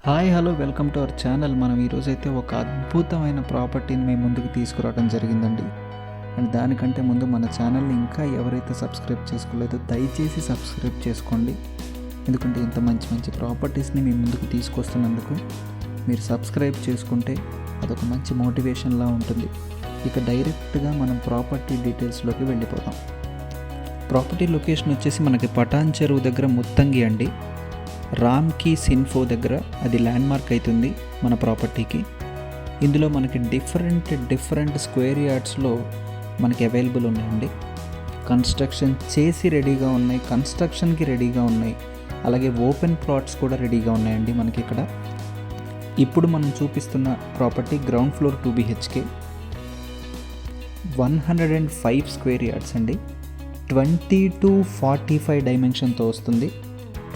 Hi hello welcome to our channel. మనం ఈరోజైతే ఒక అద్భుతమైన ప్రాపర్టీని మేము ముందుకు తీసుకురావడం జరిగిందండి. అండ్ దానికంటే ముందు మన ఛానల్ని ఇంకా ఎవరైతే సబ్స్క్రైబ్ చేసుకోలేదో దయచేసి సబ్స్క్రైబ్ చేసుకోండి. ఎందుకంటే ఇంత మంచి మంచి ప్రాపర్టీస్ని మేము ముందుకు తీసుకొస్తున్నందుకు మీరు సబ్స్క్రైబ్ చేసుకుంటే అదొక మంచి మోటివేషన్లా ఉంటుంది. ఇక డైరెక్ట్గా మనం ప్రాపర్టీ డీటెయిల్స్లోకి వెళ్ళిపోతాం. ప్రాపర్టీ లొకేషన్ వచ్చేసి మనకి పటాన్ చెరువు దగ్గర ముత్తంగి అండి. రామ్కి సిన్ఫో దగ్గర అది ల్యాండ్మార్క్ అవుతుంది మన ప్రాపర్టీకి. ఇందులో మనకి డిఫరెంట్ స్క్వేర్ యార్డ్స్లో మనకి అవైలబుల్ ఉన్నాయండి. కన్స్ట్రక్షన్ చేసి రెడీగా ఉన్నాయి, కన్స్ట్రక్షన్కి రెడీగా ఉన్నాయి, అలాగే ఓపెన్ ప్లాట్స్ కూడా రెడీగా ఉన్నాయండి మనకి ఇక్కడ. ఇప్పుడు మనం చూపిస్తున్న property ground floor 2 BHK 105 square yards అండి. 20-45 డైమెన్షన్తో వస్తుంది.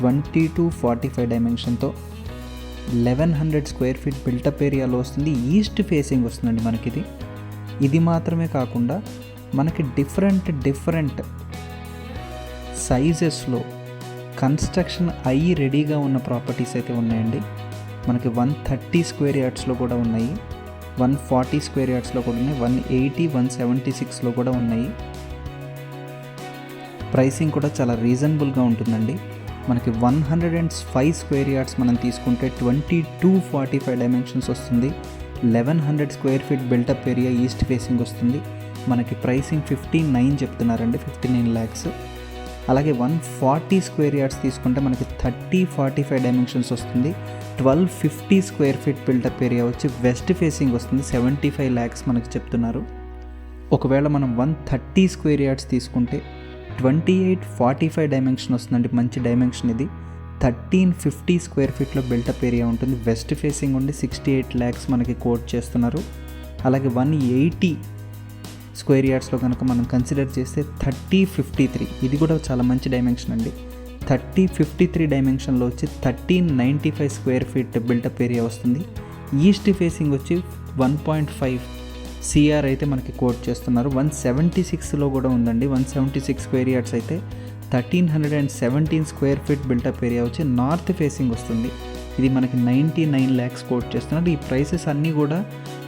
20-45 డైమెన్షన్తో 1100 స్క్వేర్ ఫీట్ బిల్టప్ ఏరియాలో వస్తుంది. ఈస్ట్ ఫేసింగ్ వస్తుందండి మనకి. ఇది మాత్రమే కాకుండా మనకి డిఫరెంట్ సైజెస్లో కన్స్ట్రక్షన్ అయ్యి రెడీగా ఉన్న ప్రాపర్టీస్ అయితే ఉన్నాయండి. మనకి 130 స్క్వేర్ యార్డ్స్లో కూడా ఉన్నాయి, 140 స్క్వేర్ యార్డ్స్లో కూడా ఉన్నాయి, 180, 176లో కూడా ఉన్నాయి. ప్రైసింగ్ కూడా చాలా రీజనబుల్గా ఉంటుందండి. మనకి 105 స్క్వేర్ యార్డ్స్ మనం తీసుకుంటే 20-45 డైమెన్షన్స్ వస్తుంది. 1100 square feet built-up area east facing వస్తుంది. మనకి ప్రైసింగ్ 59 చెప్తున్నారండి, 59 lakhs. అలాగే 140 స్క్వేర్ యార్డ్స్ తీసుకుంటే మనకి 30-45 డైమెన్షన్స్ వస్తుంది. 1250 స్క్వేర్ ఫీట్ బిల్టప్ ఏరియా వచ్చి వెస్ట్ ఫేసింగ్ వస్తుంది. 75 lakhs మనకి చెప్తున్నారు. ఒకవేళ మనం 130 స్క్వేర్ యార్డ్స్ తీసుకుంటే 28-45 డైమెన్షన్ వస్తుందండి, మంచి డైమెన్షన్ ఇది. 1350 స్క్వేర్ ఫీట్లో బిల్టప్ ఏరియా ఉంటుంది. వెస్ట్ ఫేసింగ్ ఉండి 68 lakhs మనకి కోట్ చేస్తున్నారు. అలాగే 180 స్క్వేర్ యార్డ్స్లో కనుక మనం కన్సిడర్ చేస్తే 3053, ఇది కూడా చాలా మంచి డైమెన్షన్ అండి. 3053 డైమెన్షన్లో వచ్చి 1395 స్క్వేర్ ఫీట్ బిల్టప్ ఏరియా వస్తుంది. ఈస్ట్ ఫేసింగ్ వచ్చి 1.5 CR అయితే మనకి కోట్ చేస్తున్నారు. 176లో కూడా ఉందండి. 176 స్క్వేర్ యార్డ్స్ అయితే 1317 స్క్వేర్ ఫీట్ బిల్టప్ ఏరియా వచ్చి నార్త్ ఫేసింగ్ వస్తుంది. ఇది మనకి 99 lakhs కోట్ చేస్తున్నారు. ఈ ప్రైసెస్ అన్నీ కూడా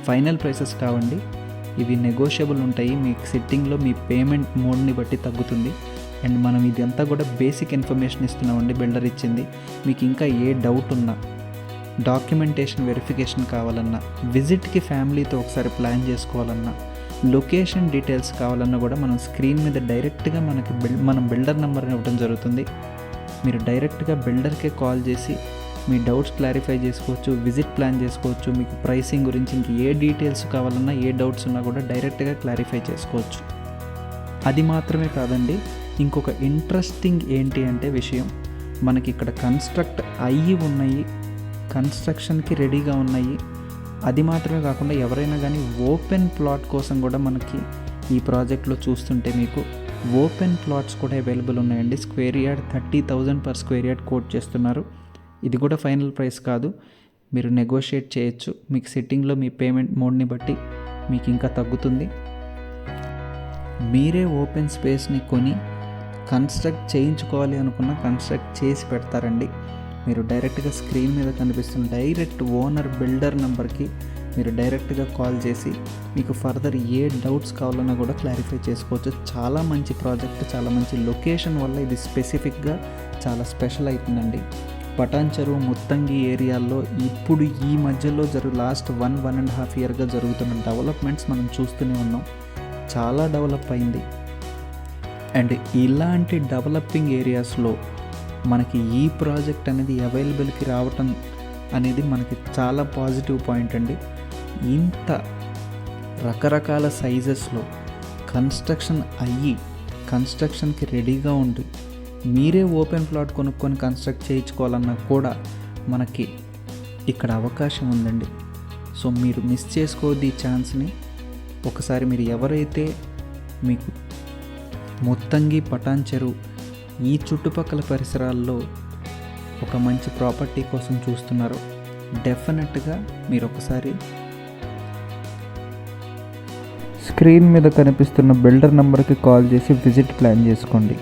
ఫైనల్ ప్రైసెస్ కావండి, ఇవి నెగోషియబుల్ ఉంటాయి. మీకు సిట్టింగ్లో మీ పేమెంట్ మోడ్ని బట్టి తగ్గుతుంది. అండ్ మనం ఇదంతా కూడా బేసిక్ ఇన్ఫర్మేషన్ ఇస్తున్నామండి, బిల్డర్ ఇచ్చింది. మీకు ఇంకా ఏ డౌట్ ఉన్నా, డాక్యుమెంటేషన్ వెరిఫికేషన్ కావాలన్నా, విజిట్కి ఫ్యామిలీతో ఒకసారి ప్లాన్ చేసుకోవాలన్నా, లొకేషన్ డీటెయిల్స్ కావాలన్నా కూడా మనం స్క్రీన్ మీద డైరెక్ట్గా మనం బిల్డర్ నెంబర్ని ఇవ్వడం జరుగుతుంది. మీరు డైరెక్ట్గా బిల్డర్కే కాల్ చేసి మీ డౌట్స్ క్లారిఫై చేసుకోవచ్చు, విజిట్ ప్లాన్ చేసుకోవచ్చు. మీకు ప్రైసింగ్ గురించి ఇంక ఏ డీటెయిల్స్ కావాలన్నా, ఏ డౌట్స్ ఉన్నా కూడా డైరెక్ట్గా క్లారిఫై చేసుకోవచ్చు. అది మాత్రమే కాదండి, ఇంకొక ఇంట్రెస్టింగ్ ఏంటి అంటే విషయం, మనకి ఇక్కడ కన్స్ట్రక్ట్ అయ్యి ఉన్నాయి, కన్స్ట్రక్షన్కి రెడీగా ఉన్నాయి. అది మాత్రమే కాకుండా ఎవరైనా కానీ ఓపెన్ ప్లాట్ కోసం కూడా మనకి ఈ ప్రాజెక్ట్లో చూస్తుంటే మీకు ఓపెన్ ప్లాట్స్ కూడా అవైలబుల్ ఉన్నాయండి. Square yard 30,000 per square yard quote చేస్తున్నారు. ఇది కూడా ఫైనల్ ప్రైస్ కాదు, మీరు నెగోషియేట్ చేయొచ్చు. మీకు సిట్టింగ్లో మీ పేమెంట్ మోడ్ని బట్టి మీకు ఇంకా తగ్గుతుంది. మీరే ఓపెన్ స్పేస్ని కొని కన్స్ట్రక్ట్ చేయించుకోవాలి అనుకున్న కన్స్ట్రక్ట్ చేసి పెడతారండి. మీరు డైరెక్ట్గా స్క్రీన్ మీద కనిపిస్తున్న డైరెక్ట్ ఓనర్ బిల్డర్ నెంబర్కి మీరు డైరెక్ట్గా కాల్ చేసి మీకు ఫర్దర్ ఏ డౌట్స్ కావాలన్నా కూడా క్లారిఫై చేసుకోవచ్చు. చాలా మంచి ప్రాజెక్ట్, చాలా మంచి లొకేషన్ వల్ల ఇది స్పెసిఫిక్గా చాలా స్పెషల్ అవుతుందండి. పటాన్ చెరువు, ముత్తంగి ఏరియాల్లో ఇప్పుడు ఈ మధ్యలో లాస్ట్ 1.5 yearగా జరుగుతున్న డెవలప్మెంట్స్ మనం చూస్తూనే ఉన్నాం. చాలా డెవలప్ అయింది. అండ్ ఇలాంటి డెవలపింగ్ ఏరియాస్లో మనకి ఈ ప్రాజెక్ట్ అనేది అవైలబుల్కి రావటం అనేది మనకి చాలా పాజిటివ్ పాయింట్ అండి. ఇంత రకరకాల సైజెస్లో కన్స్ట్రక్షన్ అయ్యి కన్స్ట్రక్షన్కి రెడీగా ఉండి మీరే ఓపెన్ ప్లాట్ కొనుక్కొని కన్స్ట్రక్ట్ చేయించుకోవాలన్నా కూడా మనకి ఇక్కడ అవకాశం ఉందండి. సో మీరు మిస్ చేసుకోవద్దు ఈ ఛాన్స్ని. ఒకసారి మీరు ఎవరైతే మీకు ముత్తంగి, పటాన్ చెరువు ఈ చుట్టుపక్కల పరిసరాల్లో ఒక మంచి ప్రాపర్టీ కోసం చూస్తున్నారో డెఫినెట్గా మీరు ఒకసారి స్క్రీన్ మీద కనిపిస్తున్న బిల్డర్ నెంబర్కి కాల్ చేసి విజిట్ ప్లాన్ చేసుకోండి.